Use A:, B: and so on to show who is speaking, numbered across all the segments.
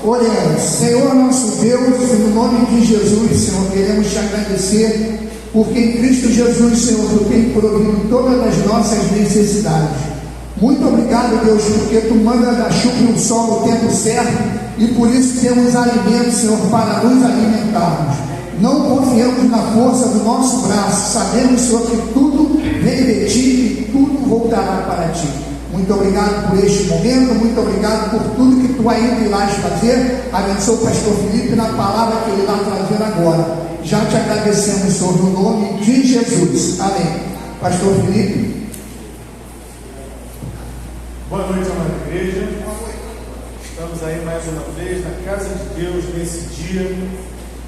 A: Oremos. Senhor nosso Deus, no nome de Jesus, Senhor, queremos te agradecer, porque em Cristo Jesus, Senhor, tu tem provido todas as nossas necessidades. Muito obrigado, Deus, porque tu manda da chuva e o sol no tempo certo, e por isso temos alimento, Senhor, para nos alimentarmos. Não confiamos na força do nosso braço, sabemos, Senhor, que tudo vem de ti e tudo voltará para ti. Muito obrigado por este momento, muito obrigado por tudo que tu ainda irás fazer. Abençoa o pastor Felipe na palavra que ele irá trazer agora. Já te agradecemos, Senhor, no nome de Jesus. Amém. Pastor Felipe.
B: Boa noite, amada igreja. Estamos aí mais uma vez na casa de Deus, nesse dia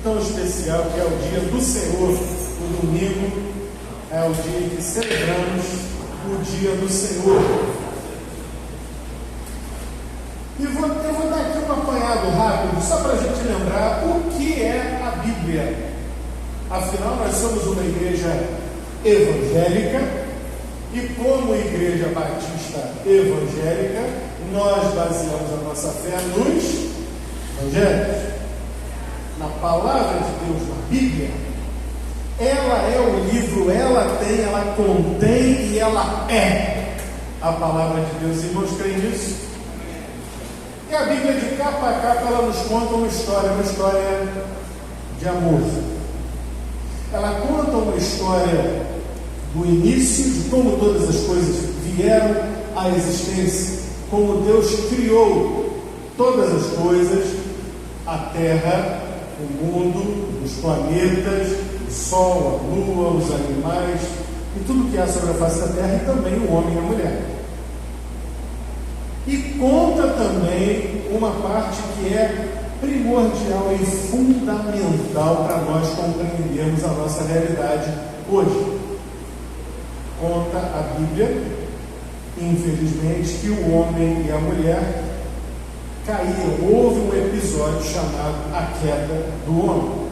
B: tão especial que é o dia do Senhor. O domingo é o dia em que celebramos o dia do Senhor. E eu vou dar aqui um apanhado rápido, só para a gente lembrar o que é a Bíblia. Afinal, nós somos uma igreja evangélica, e como igreja batista evangélica, nós baseamos a nossa fé nos evangelhos, na palavra de Deus, na Bíblia. Ela é o livro, ela contém e ela é a palavra de Deus. Irmãos, creem nisso? E a Bíblia, de capa a capa, ela nos conta uma história de amor. Ela conta uma história do início, de como todas as coisas vieram à existência, como Deus criou todas as coisas, a terra, o mundo, os planetas, o sol, a lua, os animais, e tudo que há sobre a face da terra, e também o homem e a mulher. E conta também uma parte que é primordial e fundamental para nós compreendermos a nossa realidade hoje. Conta a Bíblia, infelizmente, que o homem e a mulher caíram. Houve um episódio chamado a queda do homem.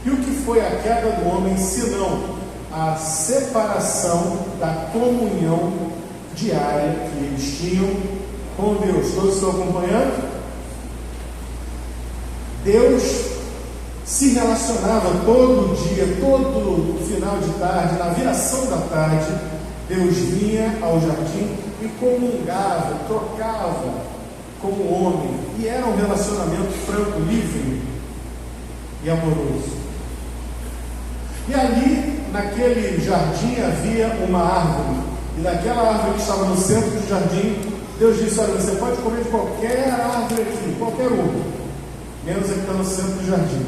B: E o que foi a queda do homem, senão a separação da comunhão diária que eles tinham com Deus? Todos estão acompanhando? Deus se relacionava todo dia, todo final de tarde, na viração da tarde, Deus vinha ao jardim e comungava, trocava com o homem, e era um relacionamento franco, livre e amoroso. E ali, naquele jardim, havia uma árvore, e daquela árvore que estava no centro do jardim, Deus disse: olha, você pode comer de qualquer árvore aqui, qualquer uma, menos a que está no centro do jardim.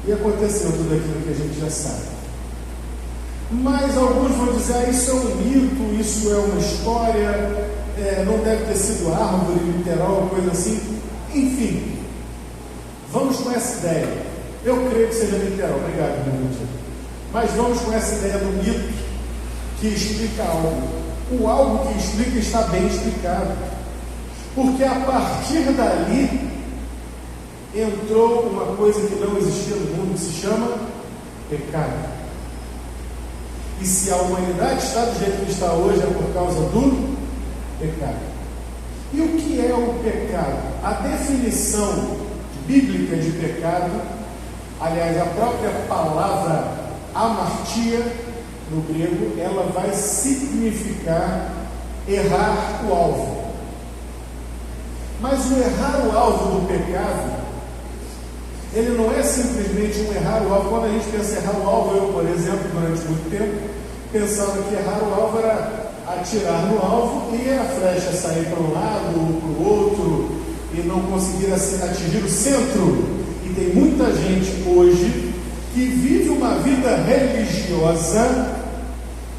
B: E aconteceu tudo aquilo que a gente já sabe. Mas alguns vão dizer: isso é um mito, isso é uma história, não deve ter sido árvore literal, coisa assim. Enfim, vamos com essa ideia. Eu creio que seja literal. Obrigado, meu irmão. Mas vamos com essa ideia do mito que explica algo. O algo que explica está bem explicado, porque a partir dali entrou uma coisa que não existia no mundo, que se chama pecado. E se a humanidade está do jeito que está hoje, é por causa do pecado. E o que é o pecado? A definição bíblica de pecado, aliás, a própria palavra amartia no grego, ela vai significar errar o alvo. Mas o errar o alvo do pecado, ele não é simplesmente um errar o alvo. Quando a gente pensa em errar o alvo, eu, por exemplo, durante muito tempo, pensava que errar o alvo era atirar no alvo e a flecha sair para um lado ou para o outro e não conseguir atingir o centro. E tem muita gente hoje que vive uma vida religiosa,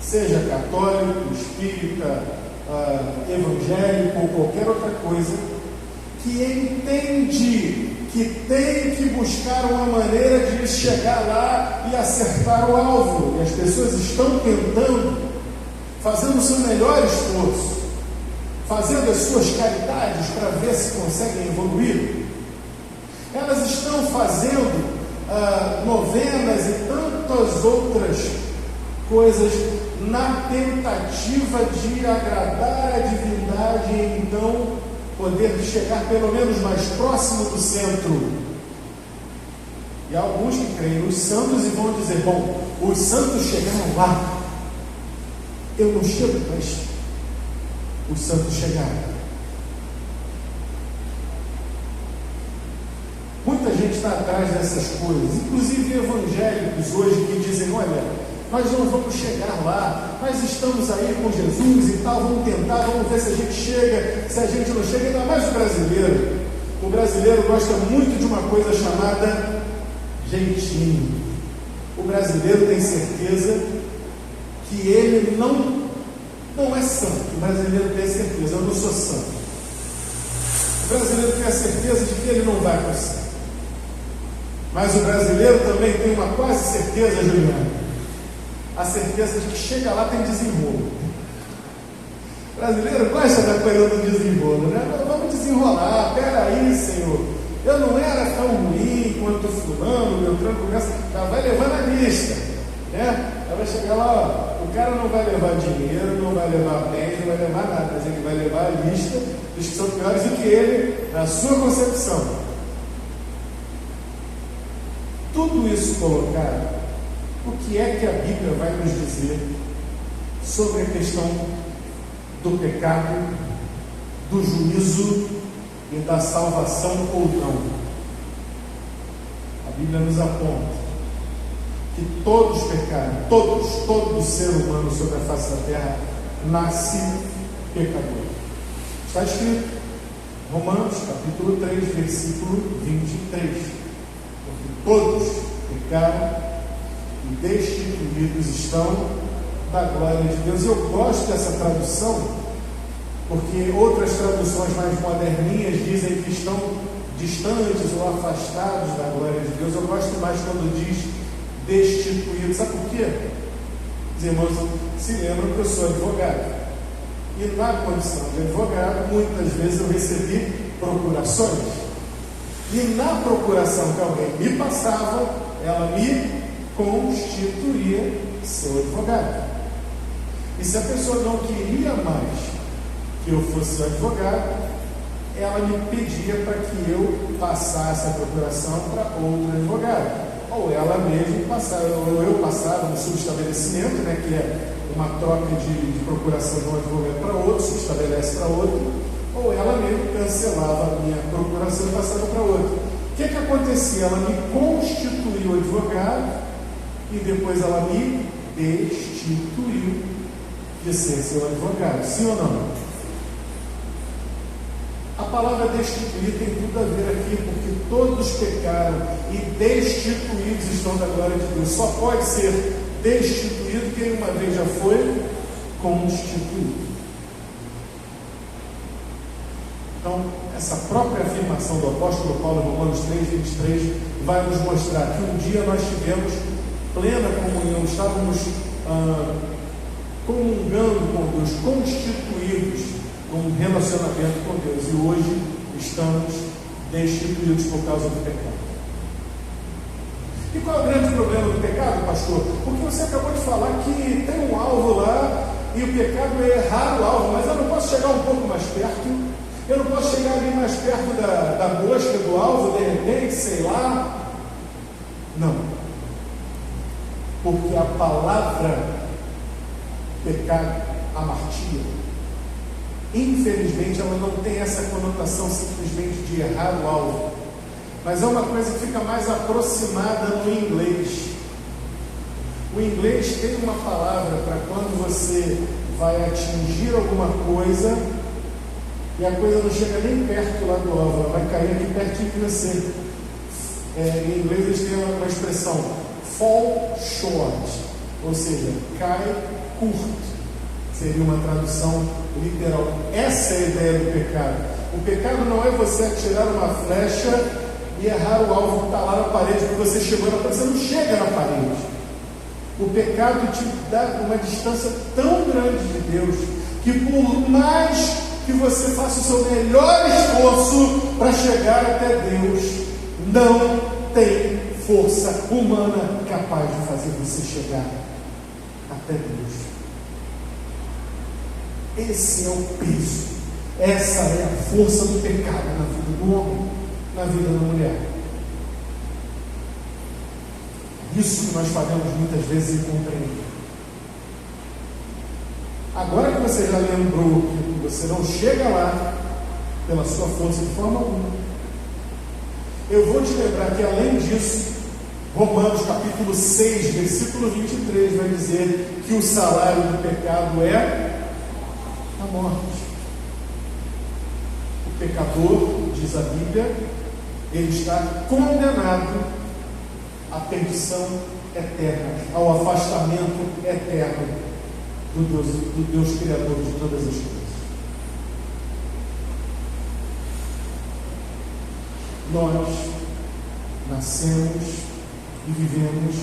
B: seja católico, espírita, evangélico ou qualquer outra coisa, que entende que tem que buscar uma maneira de chegar lá e acertar o alvo. E as pessoas estão tentando, fazendo o seu melhor esforço, fazendo as suas caridades para ver se conseguem evoluir. Elas estão fazendo novenas e tantas outras coisas na tentativa de agradar a divindade e então poder chegar pelo menos mais próximo do centro. E há alguns que creem nos santos e vão dizer: bom, os santos chegaram lá, eu não chego, mas os santos chegaram. Muita gente está atrás dessas coisas, inclusive evangélicos hoje que dizem: olha, nós não vamos chegar lá, nós estamos aí com Jesus e tal, vamos tentar, vamos ver se a gente chega. Se a gente não chega, ainda mais o brasileiro. O brasileiro gosta muito de uma coisa chamada jeitinho. O brasileiro tem certeza que ele não é santo. O brasileiro tem certeza: eu não sou santo. O brasileiro tem a certeza de que ele não vai para o céu. Mas o brasileiro também tem uma quase certeza, Juliana, a certeza de que chega lá tem desenrolo. O brasileiro gosta da coisa do desenrolo, né? Vamos desenrolar, peraí, Senhor, eu não era tão ruim quanto fulano, meu tranco começa, já vai levando a lista, né? Ela vai chegar lá, ó, o cara não vai levar dinheiro, não vai levar bens, não vai levar nada, mas ele vai levar a lista dos que são piores do que ele, na sua concepção. Tudo isso colocado, o que é que a Bíblia vai nos dizer sobre a questão do pecado, do juízo e da salvação ou não? A Bíblia nos aponta que todos pecaram, todo ser humano sobre a face da terra nasce pecador. Está escrito, Romanos capítulo 3, versículo 23. Todos pecaram e destituídos estão da glória de Deus. Eu gosto dessa tradução, porque outras traduções mais moderninhas dizem que estão distantes ou afastados da glória de Deus. Eu gosto mais quando diz destituídos. Sabe por quê? Os irmãos se lembram que eu sou advogado. E na condição de advogado, muitas vezes eu recebi procurações. E na procuração que alguém me passava, ela me constituía seu advogado. E se a pessoa não queria mais que eu fosse seu advogado, ela me pedia para que eu passasse a procuração para outro advogado. Ou ela mesma passava, ou eu passava no subestabelecimento, né, que é uma troca de procuração de um advogado para outro, subestabelece para outro. Ou ela mesmo cancelava a minha procuração e passava para outra. O que acontecia? Ela me constituiu advogado e depois ela me destituiu de ser seu advogado. Sim ou não? A palavra destituir tem tudo a ver aqui, porque todos pecaram e destituídos estão da glória de Deus. Só pode ser destituído quem uma vez já foi constituído. Então, essa própria afirmação do apóstolo Paulo em Romanos 3, 23 vai nos mostrar que um dia nós tivemos plena comunhão, estávamos comungando com Deus, constituídos com um relacionamento com Deus, e hoje estamos destituídos por causa do pecado. E qual é o grande problema do pecado, pastor? Porque você acabou de falar que tem um alvo lá e o pecado é errar o alvo, mas eu não posso chegar um pouco mais perto. Eu não posso chegar ali mais perto da mosca, do alvo, de repente, sei lá. Não. Porque a palavra pecado, amartia, infelizmente ela não tem essa conotação simplesmente de errar o alvo, mas é uma coisa que fica mais aproximada no inglês. O inglês tem uma palavra para quando você vai atingir alguma coisa e a coisa não chega nem perto lá do alvo, ela vai cair aqui pertinho de você. Em inglês eles têm uma expressão fall short, ou seja, cai curto. Seria uma tradução literal. Essa é a ideia do pecado. O pecado não é você atirar uma flecha e errar o alvo que está lá na parede, porque você chegou na parede, você não chega na parede. O pecado te dá uma distância tão grande de Deus, que por mais que você faça o seu melhor esforço para chegar até Deus, não tem força humana capaz de fazer você chegar até Deus. Esse é o peso Essa é a força do pecado na vida do homem, na vida da mulher. Isso que nós falhamos muitas vezes em compreender. Agora que você já lembrou que você não chega lá pela sua força de forma alguma, eu vou te lembrar que, além disso, Romanos capítulo 6, versículo 23 vai dizer que o salário do pecado é a morte. O pecador, diz a Bíblia, ele está condenado à perdição eterna, ao afastamento eterno do Deus Criador de todas as coisas. Nós nascemos e vivemos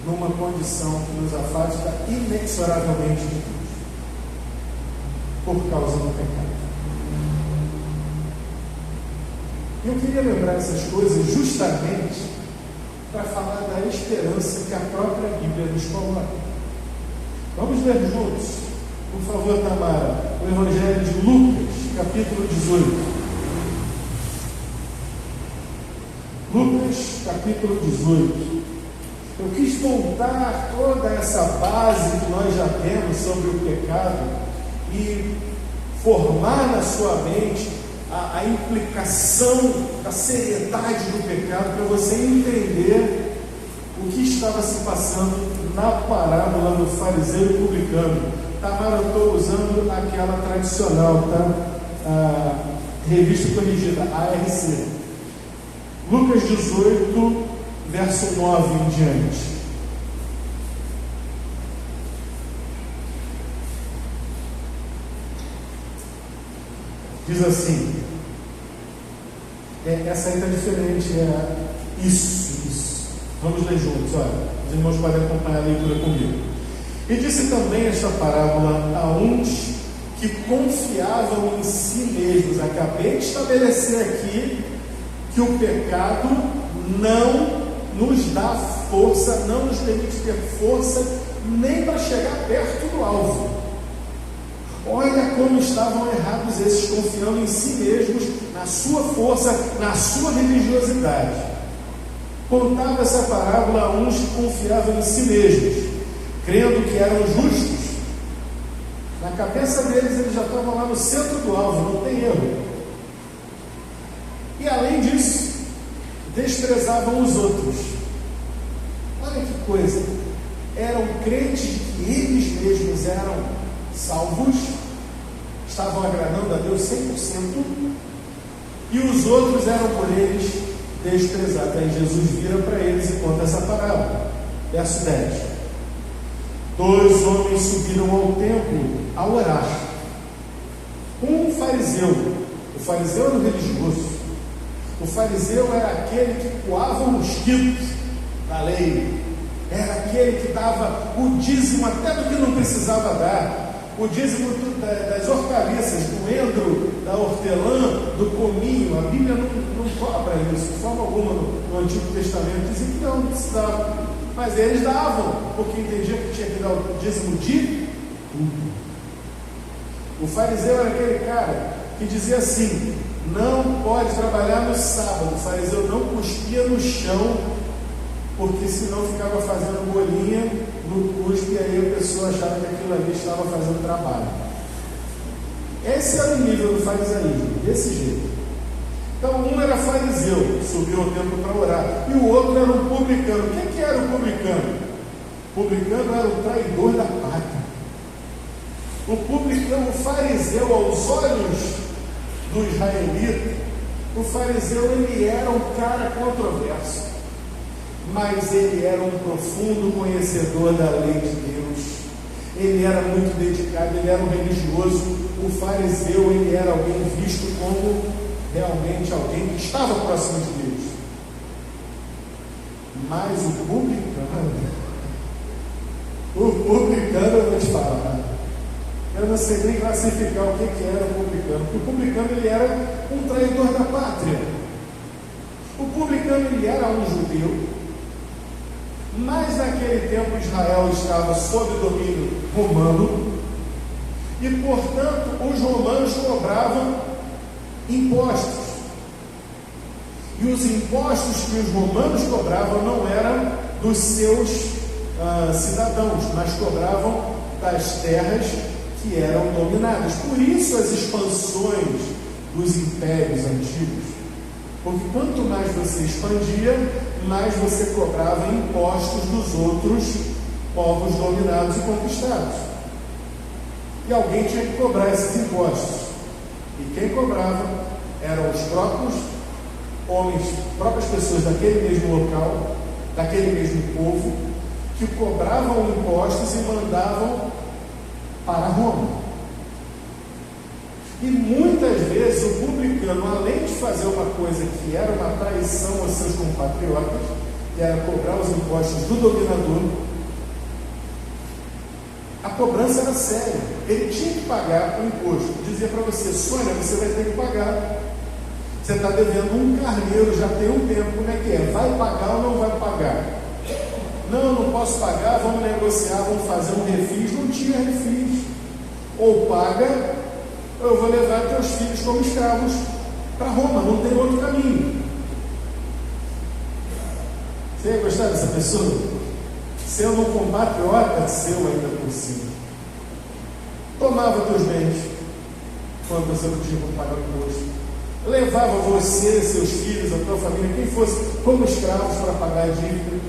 B: numa condição que nos afasta inexoravelmente de Deus, por causa do pecado. Eu queria lembrar essas coisas justamente para falar da esperança que a própria Bíblia nos coloca. Vamos ler juntos, por favor, Tamara, o Evangelho de Lucas, capítulo 18. Lucas, capítulo 18. Eu quis voltar toda essa base que nós já temos sobre o pecado e formar na sua mente a implicação da seriedade do pecado, para você entender o que estava se passando na parábola do fariseu e publicano. Tamara, eu estou usando aquela tradicional, tá? A revista corrigida, ARC. Lucas 18, verso 9 em diante. Diz assim, essa aí está diferente, isso. Vamos ler juntos, olha, os irmãos podem acompanhar a leitura comigo. E disse também esta parábola a uns que confiavam em si mesmos. Acabei de estabelecer aqui que o pecado não nos dá força, não nos permite ter força nem para chegar perto do alvo. Olha como estavam errados esses, confiando em si mesmos, na sua força, na sua religiosidade. Contava essa parábola a uns que confiavam em si mesmos, crendo que eram justos. Na cabeça deles, eles já estavam lá no centro do alvo, não tem erro. E além disso, desprezavam os outros. Olha que coisa, eram crentes de que eles mesmos eram salvos, estavam agradando a Deus 100%, e os outros eram por eles desprezados. Aí Jesus vira para eles e conta essa parábola. Verso 10. 2 homens subiram ao templo a orar. Um fariseu, o fariseu era o religioso. O fariseu era aquele que coava o mosquito da lei, era aquele que dava o dízimo até do que não precisava dar, o dízimo das hortaliças, do endro, da hortelã, do cominho. A Bíblia não cobra isso de forma alguma no Antigo Testamento, dizem que não precisava, mas eles davam, porque entendiam que tinha que dar o dízimo de tudo. O fariseu era aquele cara que dizia assim: não pode trabalhar no sábado. O fariseu não cuspia no chão, porque senão ficava fazendo bolinha no cuspe, e aí a pessoa achava que aquilo ali estava fazendo trabalho. Esse era o nível do farisaísmo, desse jeito. Então, um era fariseu, subiu ao templo para orar, e o outro era um publicano. O que era o publicano? O publicano era o traidor da pátria. O publicano, o fariseu, aos olhos do israelita, o fariseu, ele era um cara controverso, mas ele era um profundo conhecedor da lei de Deus. Ele era muito dedicado, ele era um religioso. O fariseu, ele era alguém visto como realmente alguém que estava próximo de Deus. Mas o publicano, eu vou te falar, eu não sei nem classificar o que era o publicano, porque o publicano, ele era um traidor da pátria. O publicano, ele era um judeu, mas naquele tempo Israel estava sob domínio romano, E, portanto, os romanos cobravam impostos. E os impostos que os romanos cobravam não eram dos seus cidadãos, mas cobravam das terras que eram dominadas. Por isso as expansões dos impérios antigos. Porque quanto mais você expandia, mais você cobrava impostos dos outros povos dominados e conquistados. E alguém tinha que cobrar esses impostos. E quem cobrava eram os próprios homens, próprias pessoas daquele mesmo local, daquele mesmo povo, que cobravam impostos e mandavam para Roma. E muitas vezes o publicano, além de fazer uma coisa que era uma traição aos seus compatriotas, que era cobrar os impostos do dominador, a cobrança era séria. Ele tinha que pagar o imposto. Dizia para você: Sônia, você vai ter que pagar. Você está devendo um carneiro já tem um tempo. Como é que é? Vai pagar ou não vai pagar? Não, não posso pagar, vamos negociar, vamos fazer um refis. Não tinha refis. Ou paga, ou eu vou levar teus filhos como escravos para Roma. Não tem outro caminho. Você ia gostar dessa pessoa? Sendo um compatriota seu ainda por cima. Tomava teus bens quando você não tinha como pagar o imposto. Levava você, seus filhos, a tua família, quem fosse, como escravos para pagar a dívida.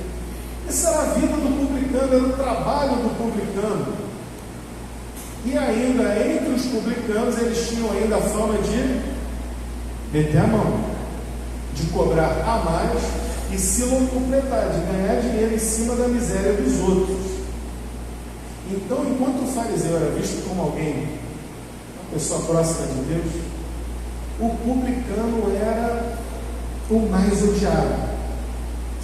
B: Essa era a vida do publicano, era o trabalho do publicano. E ainda entre os publicanos, eles tinham ainda a fama de meter a mão, de cobrar a mais e se completar, de ganhar dinheiro em cima da miséria dos outros. Então, enquanto o fariseu era visto como alguém, uma pessoa próxima de Deus, o publicano era o mais odiado.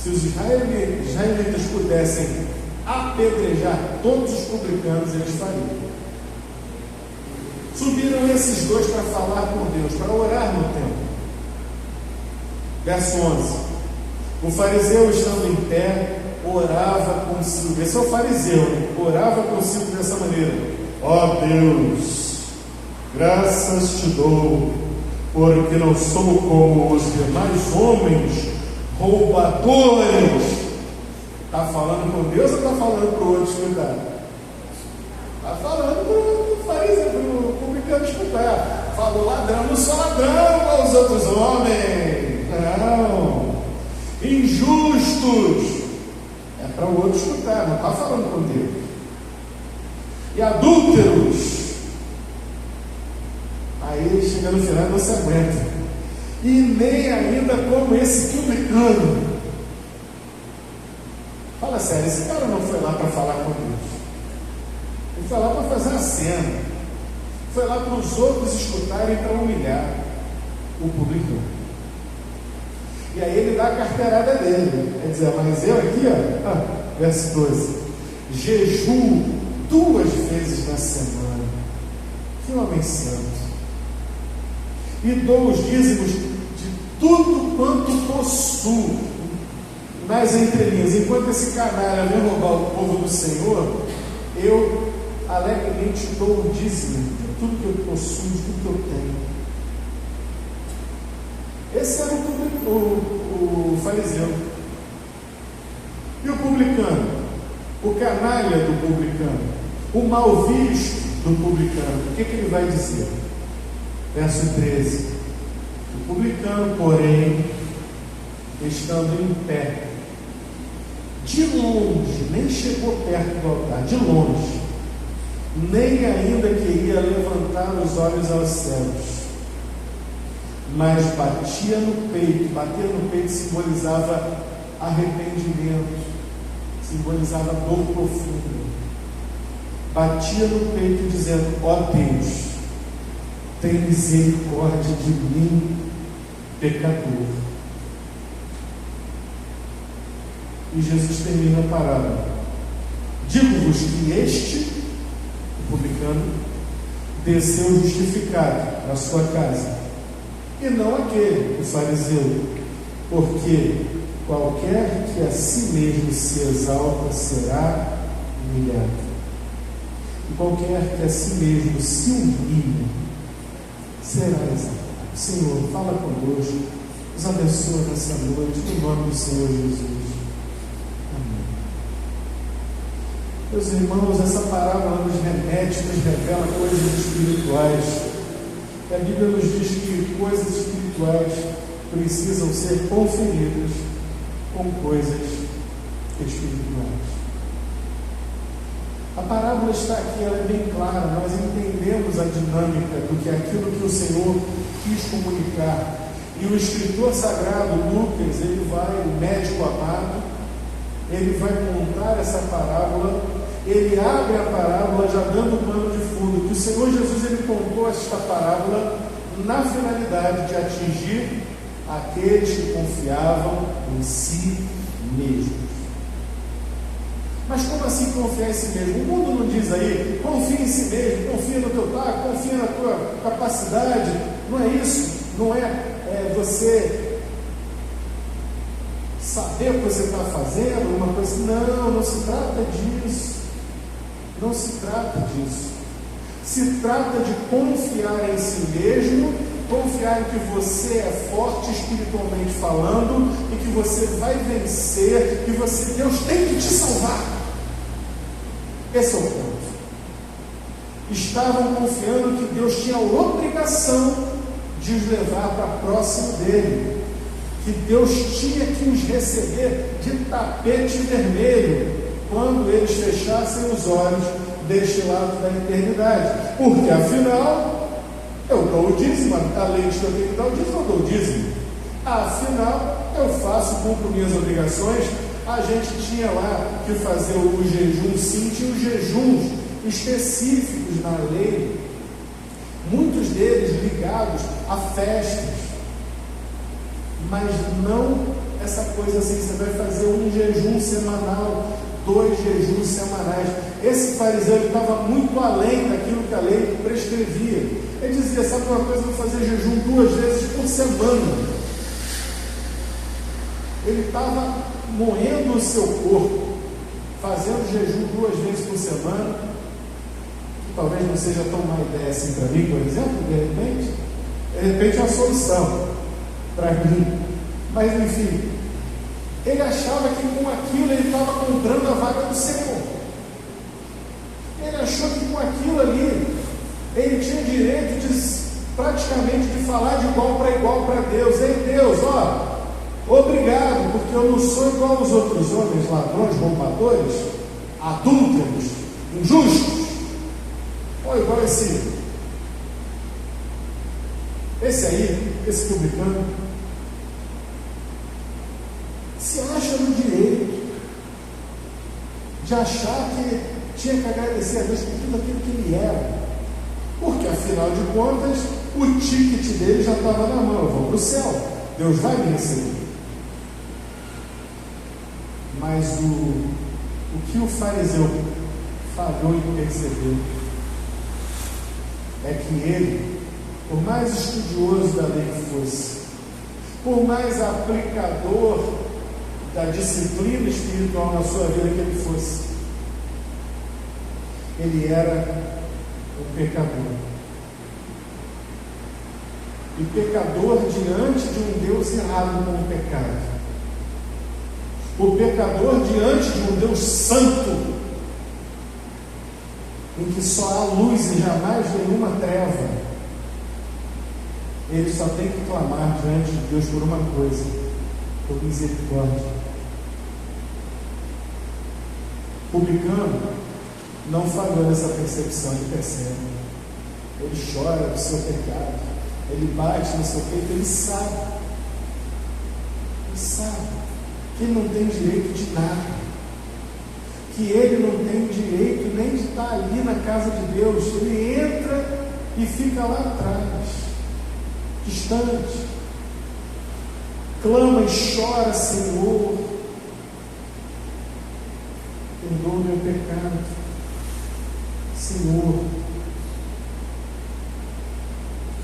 B: Se os israelitas pudessem apedrejar todos os publicanos, eles fariam. Subiram esses dois para falar com Deus, para orar no templo. Verso 11: o fariseu, estando em pé, orava consigo. Esse é o fariseu, né? Orava consigo dessa maneira: ó Deus, graças te dou, porque não sou como os demais homens roubadores. Está falando com Deus ou está falando para o outro escutar? Está falando para o fariseu, para o publicano escutar. Falou ladrão, não sou ladrão como os outros homens. Não. Injustos. É para o outro escutar, não está falando com Deus. E adúlteros. Aí ele chega no final e não se aguenta. E nem ainda como esse publicano. Fala sério, esse cara não foi lá para falar com Deus. Ele foi lá para fazer a cena. Foi lá para os outros escutarem, para humilhar o publicano. E aí ele dá a carteirada dele. Quer dizer, mas eu aqui, ó, verso 12: jejuo 2 vezes na semana. Que homem santo. E dou os dízimos de tudo quanto possuo. Nas entrelinhas, enquanto esse canalha vem roubar o povo do Senhor, eu alegremente dou o dízimo de tudo que eu possuo, de tudo que eu tenho. Esse era o fariseu. E o publicano? O canalha do publicano, o mal visto do publicano, o que ele vai dizer? Verso 13: o publicano, porém, estando em pé, de longe, nem chegou perto do altar, de longe, nem ainda queria levantar os olhos aos céus, mas batia no peito. Bater no peito simbolizava arrependimento, simbolizava dor profunda. Batia no peito dizendo: ó Deus, tem misericórdia de mim, pecador. E Jesus termina a parábola: digo-vos que este, o publicano, desceu justificado na sua casa, e não aquele, o fariseu, porque qualquer que a si mesmo se exalta será humilhado, E qualquer que a si mesmo se humilhe, será exaltado. Senhor, fala conosco, nos abençoa nessa noite, no nome do Senhor Jesus. Amém. Meus irmãos, essa parábola nos remete, nos revela coisas espirituais. A Bíblia nos diz que coisas espirituais precisam ser conferidas com coisas espirituais. A parábola está aqui, ela é bem clara, nós entendemos a dinâmica do que aquilo que o Senhor quis comunicar. E o escritor sagrado, Lucas, ele vai, o médico amado, ele vai contar essa parábola, ele abre a parábola já dando o pano de fundo, que o Senhor Jesus, ele contou esta parábola na finalidade de atingir aqueles que confiavam em si mesmos. Mas como assim confiar em si mesmo? O mundo não diz aí, confia em si mesmo, confia no teu taco, confia na tua capacidade. Não é isso. Não é você saber o que você está fazendo, uma coisa. Não se trata disso. Não se trata disso. Se trata de confiar em si mesmo, confiar em que você é forte espiritualmente falando e que você vai vencer, que Deus tem que te salvar. Esse é o ponto. Estavam confiando que Deus tinha a obrigação de os levar para próximo dele, que Deus tinha que os receber de tapete vermelho quando eles fechassem os olhos deste lado da eternidade, porque afinal eu dou o dízimo, a lei diz que eu tenho que dar o dízimo, eu dou o dízimo, afinal eu faço, cumpro minhas obrigações. A gente tinha lá que fazer o jejum, sim, tinha os jejuns específicos na lei, muitos deles ligados a festas, mas não essa coisa assim, você vai fazer um jejum semanal, 2 jejuns semanais. Esse fariseu estava muito além daquilo que a lei prescrevia. Ele dizia, sabe uma coisa, eu vou fazer jejum 2 vezes por semana. Ele estava moendo o seu corpo, fazendo jejum 2 vezes por semana, que talvez não seja tão má ideia assim para mim, por exemplo, de repente é a solução para mim, mas enfim, ele achava que com aquilo ele estava comprando a vaga do Senhor. Ele achou que com aquilo ali ele tinha direito de praticamente de falar de igual para igual para Deus. Ei Deus, obrigado, porque eu não sou igual aos outros homens, ladrões, roubadores, adúlteros, injustos, ou igual esse aí, esse publicano, se acha no direito de achar que tinha que agradecer a Deus por tudo aquilo que ele era, porque afinal de contas o ticket dele já estava na mão, eu vou para o céu, Deus vai me receber. Mas o que o fariseu falhou e percebeu é que ele, por mais estudioso da lei que fosse, por mais aplicador da disciplina espiritual na sua vida que ele fosse, ele era um pecador. E pecador diante de um Deus errado com o pecado. O pecador diante de um Deus santo, em que só há luz e jamais nenhuma treva, ele só tem que clamar diante de Deus por uma coisa, por misericórdia. O publicano não falhou nessa percepção, ele percebe, ele chora do seu pecado, ele bate no seu peito, ele sabe que ele não tem direito de nada, que ele não tem direito nem de estar ali na casa de Deus. Ele entra e fica lá atrás, distante, clama e chora, Senhor, perdoa o meu pecado, Senhor,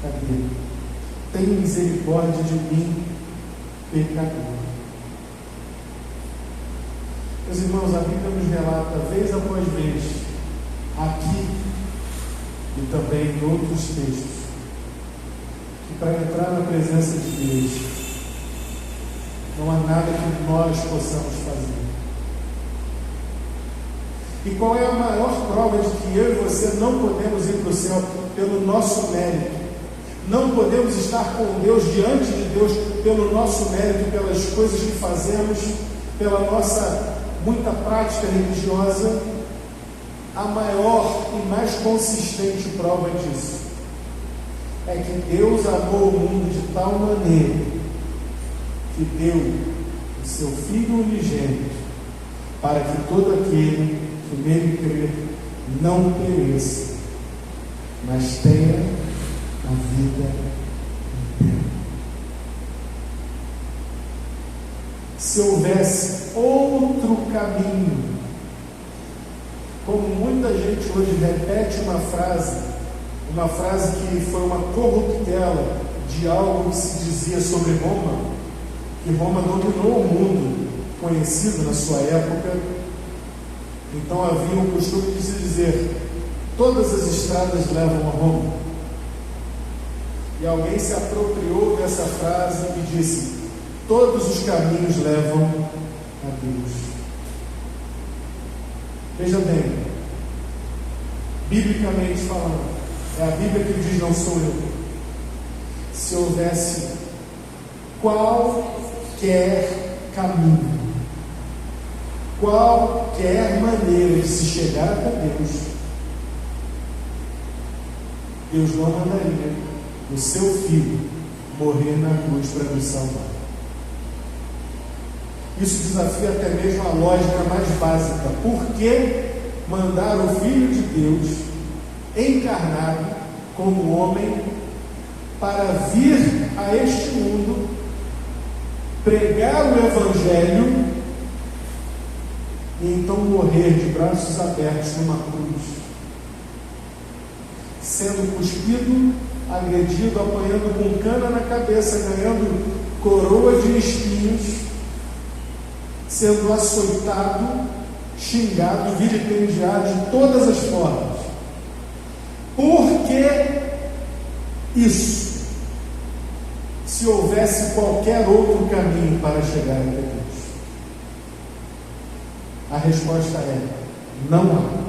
B: cadê? Tem misericórdia de mim, pecador. Meus irmãos, a Bíblia nos relata, vez após vez, aqui e também em outros textos, que para entrar na presença de Deus não há nada que nós possamos fazer. E qual é a maior prova de que eu e você não podemos ir para o céu? Pelo nosso mérito. Não podemos estar com Deus, diante de Deus, pelo nosso mérito, pelas coisas que fazemos, pela nossa muita prática religiosa. A maior e mais consistente prova disso é que Deus amou o mundo de tal maneira que deu o seu Filho unigênito, para que todo aquele que nele crer não pereça, mas tenha a vida eterna. Se houvesse outro caminho, como muita gente hoje repete uma frase que foi uma corruptela de algo que se dizia sobre Roma, que Roma dominou o mundo conhecido na sua época. Então havia um costume de se dizer: todas as estradas levam a Roma. E alguém se apropriou dessa frase e disse: todos os caminhos levam a Deus. Veja bem, biblicamente falando, é a Bíblia que diz, não sou eu. Se houvesse qualquer caminho, qualquer maneira de se chegar até Deus, Deus não mandaria o seu Filho morrer na cruz para nos salvar. Isso desafia até mesmo a lógica mais básica. Por que mandar o Filho de Deus encarnado como homem para vir a este mundo, pregar o Evangelho e então morrer de braços abertos numa cruz, sendo cuspido, agredido, apanhando com cana na cabeça, ganhando coroa de espinhos, sendo açoitado, xingado, vilipendiado de todas as formas? Por que isso? Se houvesse qualquer outro caminho para chegar até Deus? A resposta é: não há.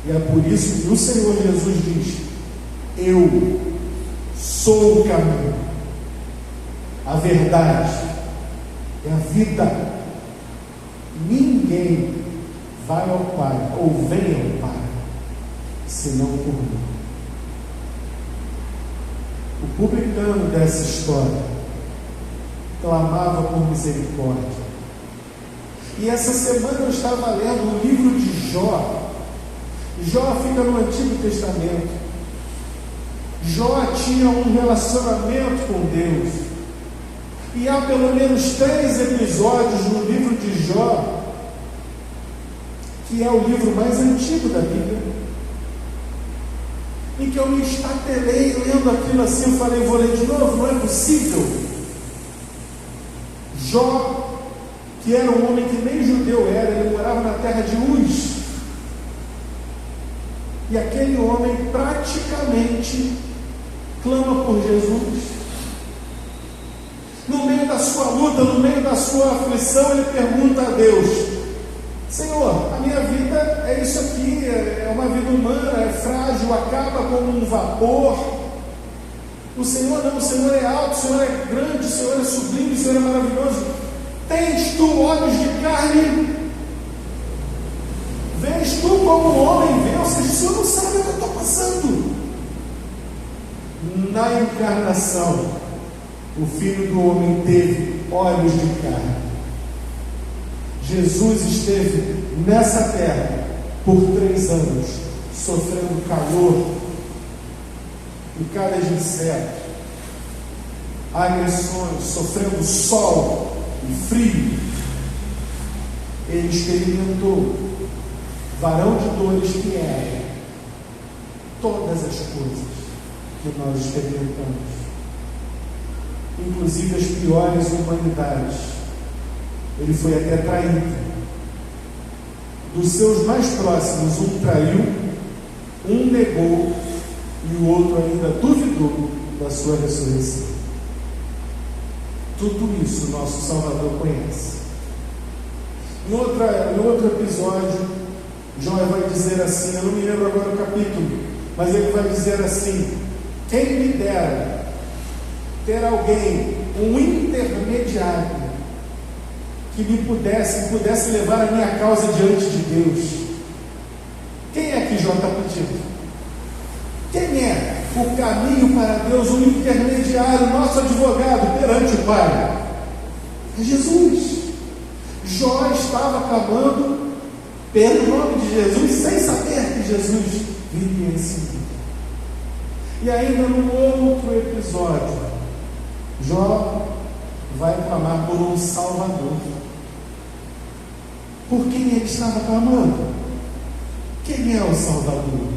B: E é por isso que o Senhor Jesus diz: eu sou o caminho, a verdade e a vida. Ninguém vai ao Pai, ou vem ao Pai, senão por mim. O publicano dessa história clamava por misericórdia. E essa semana eu estava lendo o livro de Jó. Jó fica no Antigo Testamento. Jó tinha um relacionamento com Deus. E há pelo menos 3 episódios no livro de Jó, que é o livro mais antigo da Bíblia, em que eu me estatelei lendo aquilo assim. Eu falei: vou ler de novo, não é possível. Jó, que era um homem que nem judeu era, ele morava na terra de Uz, e aquele homem praticamente clama por Jesus. No meio da sua luta, no meio da sua aflição, ele pergunta a Deus: Senhor, a minha vida é isso aqui, é uma vida humana, é frágil, acaba como um vapor. O Senhor não, o Senhor é alto, o Senhor é grande, o Senhor é sublime, o Senhor é maravilhoso. Tens tu olhos de carne? Vês tu como o homem vê? Ou seja, o Senhor não sabe o que eu estou passando. Na encarnação, o Filho do Homem teve olhos de carne. Jesus esteve nessa terra por 3 anos, sofrendo calor, picadas de inseto, agressões, sofrendo sol e frio. Ele experimentou, varão de dores que é, todas as coisas que nós experimentamos, inclusive as piores humanidades. Ele foi até traído. Dos seus mais próximos, um traiu, Um negou e o outro ainda duvidou da sua ressurreição. Tudo isso nosso Salvador conhece. Em outro episódio, João vai dizer assim, eu não me lembro agora o capítulo, mas ele vai dizer assim: quem me dera ter alguém, um intermediário, que me pudesse levar a minha causa diante de Deus. Quem é que João está pedindo? Quem é o caminho para Deus, o intermediário, nosso advogado perante o Pai? É Jesus. Jó estava clamando pelo nome de Jesus, sem saber que Jesus viria em seguida. E ainda num outro episódio, Jó vai clamar por um Salvador. Por quem ele estava clamando? Quem é o Salvador?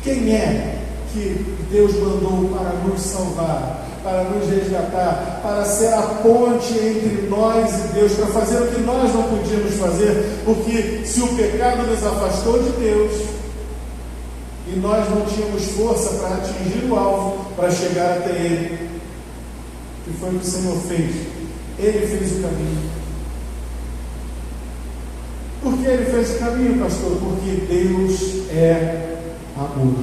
B: Quem é que Deus mandou para nos salvar, para nos resgatar, para ser a ponte entre nós e Deus, para fazer o que nós não podíamos fazer, porque se o pecado nos afastou de Deus e nós não tínhamos força para atingir o alvo, para chegar até Ele, que foi o que o Senhor fez. Ele fez o caminho. Por que Ele fez o caminho, pastor? Porque Deus é amor.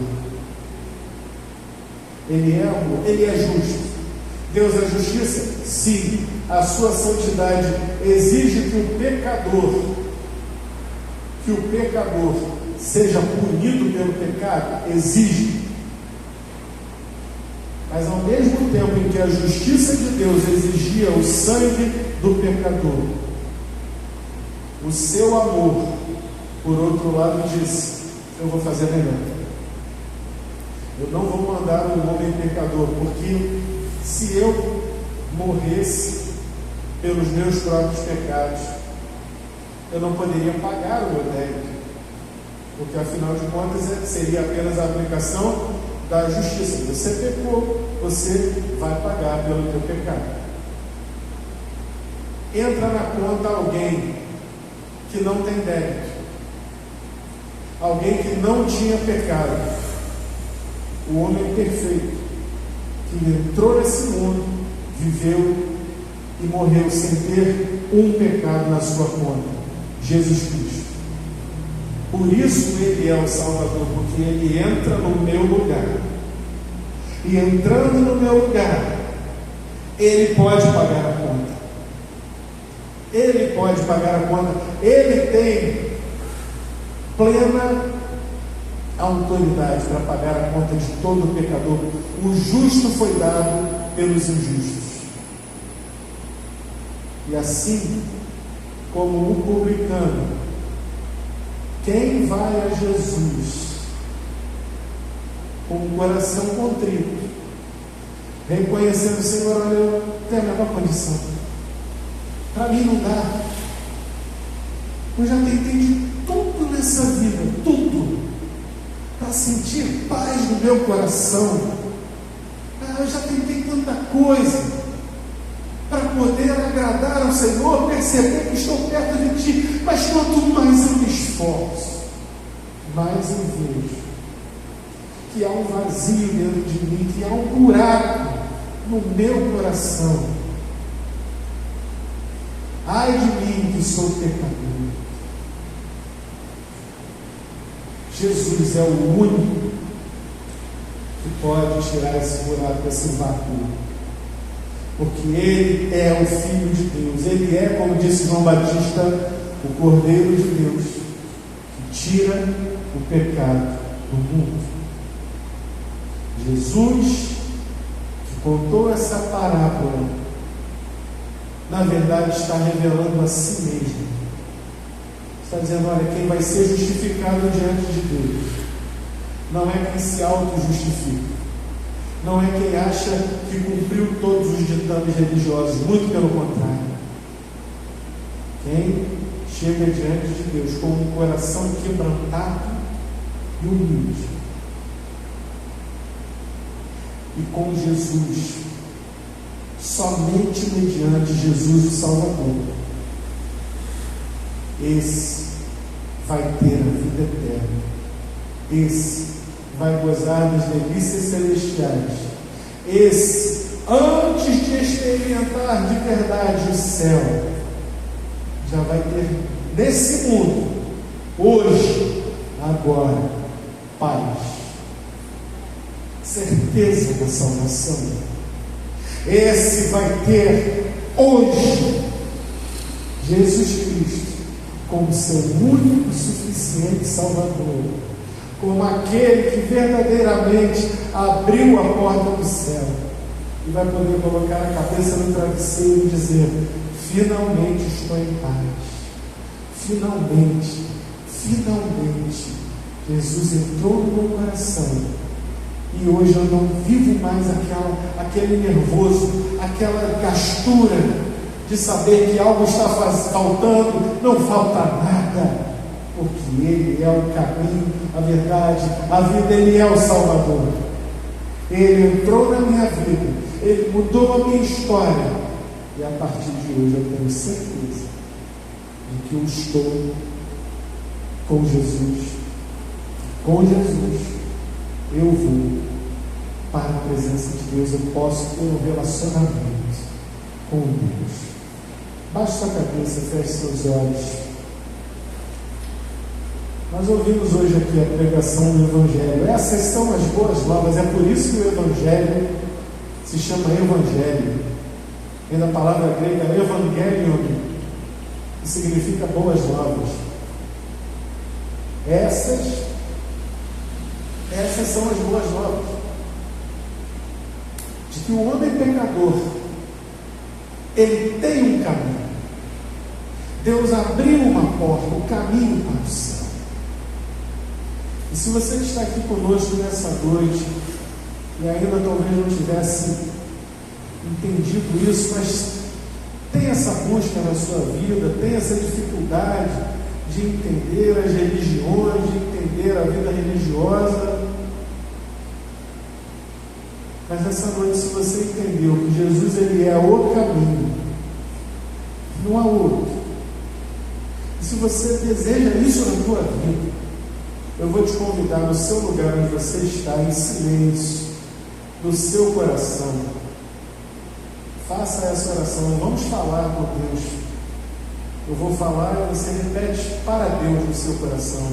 B: Ele é amor, Ele é justo. Deus é justiça? Sim. A sua santidade exige que o pecador seja punido pelo pecado? Exige. Mas ao mesmo tempo em que a justiça de Deus exigia o sangue do pecador, o seu amor, por outro lado, disse: eu vou fazer melhor. Eu não vou mandar um homem pecador, porque se eu morresse pelos meus próprios pecados, eu não poderia pagar o meu débito, porque afinal de contas seria apenas a aplicação da justiça. Você pecou, você vai pagar pelo teu pecado. Entra na conta alguém que não tem débito, alguém que não tinha pecado, o homem perfeito, que entrou nesse mundo, viveu e morreu sem ter um pecado na sua conta: Jesus Cristo. Por isso Ele é o Salvador, porque Ele entra no meu lugar, e entrando no meu lugar, Ele pode pagar a conta. Ele pode pagar a conta. Ele tem plena autoridade para pagar a conta de todo pecador. O justo foi dado pelos injustos. E assim como o publicano, quem vai a Jesus com o coração contrito, reconhecendo: Senhor, olha, eu tenho a menor condição, para mim não dá, eu já tentei de tudo nessa vida, tudo, para sentir paz no meu coração. Eu já tentei tanta coisa para poder agradar ao Senhor, perceber que estou perto de Ti, mas quanto mais eu me esforço, mais eu vejo que há um vazio dentro de mim, que há um buraco no meu coração. Ai de mim que sou pecador. Jesus é o único que pode tirar esse buraco, esse vácuo, porque Ele é o Filho de Deus. Ele é, como disse João Batista, o Cordeiro de Deus, que tira o pecado do mundo. Jesus, que contou essa parábola, na verdade está revelando a si mesmo. Está dizendo: olha, quem vai ser justificado diante de Deus não é quem se auto-justifica, não é quem acha que cumpriu todos os ditames religiosos, muito pelo contrário. Quem chega diante de Deus com um coração quebrantado e humilde, e com Jesus, somente mediante Jesus o Salvador, esse vai ter a vida eterna. Esse vai gozar das delícias celestiais. Esse, antes de experimentar de verdade o céu, já vai ter nesse mundo, hoje, agora, paz, certeza da salvação. Esse vai ter hoje Jesus Cristo como seu único e suficiente Salvador, como aquele que verdadeiramente abriu a porta do céu e vai poder colocar a cabeça no travesseiro e dizer: finalmente estou em paz, finalmente, Jesus entrou no meu coração e hoje eu não vivo mais aquele nervoso, aquela gastura de saber que algo está faltando. Não falta nada, porque Ele é o caminho, a verdade, a vida. Ele é o Salvador. Ele entrou na minha vida, Ele mudou a minha história, e a partir de hoje eu tenho certeza de que eu estou com Jesus. Com Jesus eu vou para a presença de Deus, eu posso ter um relacionamento com Deus. Baixe sua cabeça, feche seus olhos. Nós ouvimos hoje aqui a pregação do Evangelho. Essas são as boas novas. É por isso que o Evangelho se chama Evangelho. Vem da palavra grega Evangelion, que significa boas novas. Essas são as boas novas. De que o homem pecador, ele tem um caminho. Deus abriu uma porta, um caminho para o céu. E se você está aqui conosco nessa noite e ainda talvez não tivesse entendido isso, mas tem essa busca na sua vida, tem essa dificuldade de entender as religiões, de entender a vida religiosa, mas nessa noite, se você entendeu que Jesus ele é o caminho, não há outro, e se você deseja isso na tua vida, eu vou te convidar no seu lugar onde você está, em silêncio, no seu coração, faça essa oração. Vamos falar com Deus. Eu vou falar e você repete para Deus no seu coração: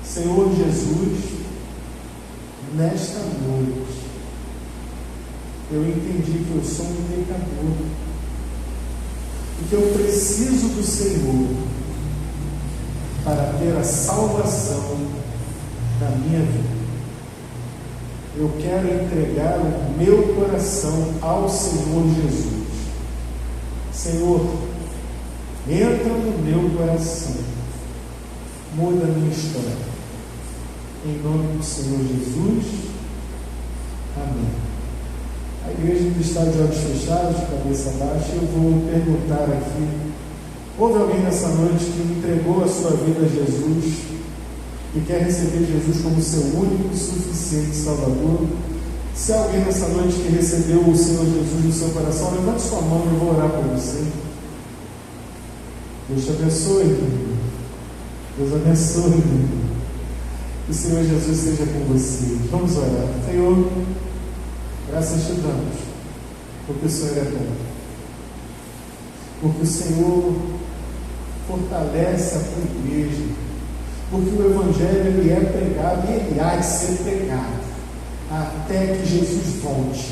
B: Senhor Jesus, nesta noite eu entendi que eu sou um pecador e que eu preciso do Senhor para ter a salvação da minha vida. Eu quero entregar o meu coração ao Senhor Jesus. Senhor, entra no meu coração, muda a minha história. Em nome do Senhor Jesus, amém. A igreja ainda está de olhos fechados, de cabeça baixa. Eu vou perguntar aqui: houve alguém nessa noite que entregou a sua vida a Jesus e quer receber Jesus como seu único e suficiente Salvador? Se há alguém nessa noite que recebeu o Senhor Jesus no seu coração, levante sua mão e eu vou orar por você. Deus te abençoe, querido. Deus abençoe, querido. Que o Senhor Jesus seja com você. Vamos orar. Senhor, graças te damos, porque o Senhor é bom, porque o Senhor fortalece a tua igreja, porque o Evangelho ele é pregado e ele há de ser pregado até que Jesus volte.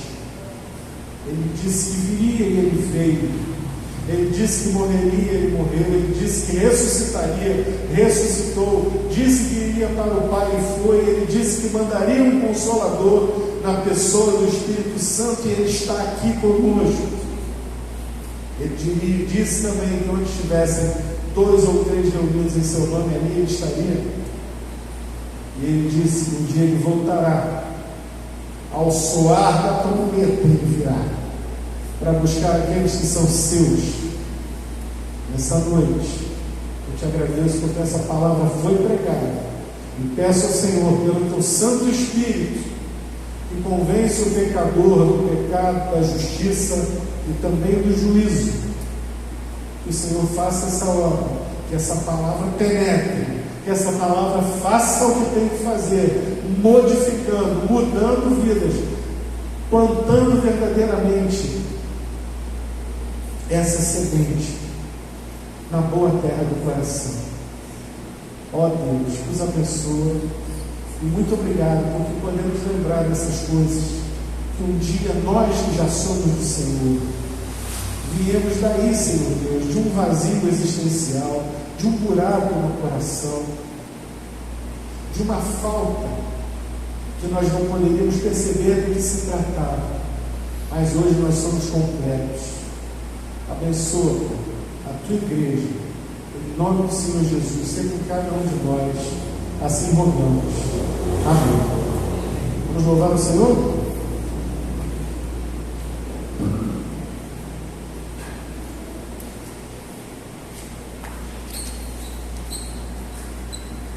B: Ele disse que viria e ele veio. Ele disse que morreria, ele morreu. Ele disse que ressuscitaria, ressuscitou. Disse que iria para o Pai e foi. Ele disse que mandaria um Consolador na pessoa do Espírito Santo e ele está aqui conosco. Ele disse também que onde estivessem 2 ou 3 reunidos em seu nome, ali ele estaria. E ele disse que um dia ele voltará, ao soar da trombeta ele virá para buscar aqueles que são seus. Nessa noite eu te agradeço porque essa palavra foi pregada e peço ao Senhor, pelo teu Santo Espírito, que convence o pecador do pecado, da justiça e também do juízo, que o Senhor faça essa obra, que essa palavra penetre, que que essa palavra faça o que tem que fazer, modificando, mudando vidas, plantando verdadeiramente essa semente na boa terra do coração. Ó Deus, nos abençoa e muito obrigado porque podemos lembrar dessas coisas, que um dia nós que já somos do Senhor viemos daí, Senhor Deus, de um vazio existencial, de um buraco no coração, de uma falta que nós não poderíamos perceber do que se tratava, mas hoje nós somos completos. Abençoa a tua igreja, em nome do Senhor Jesus, sempre com cada um de nós, assim rogamos. Amém. Vamos louvar o Senhor?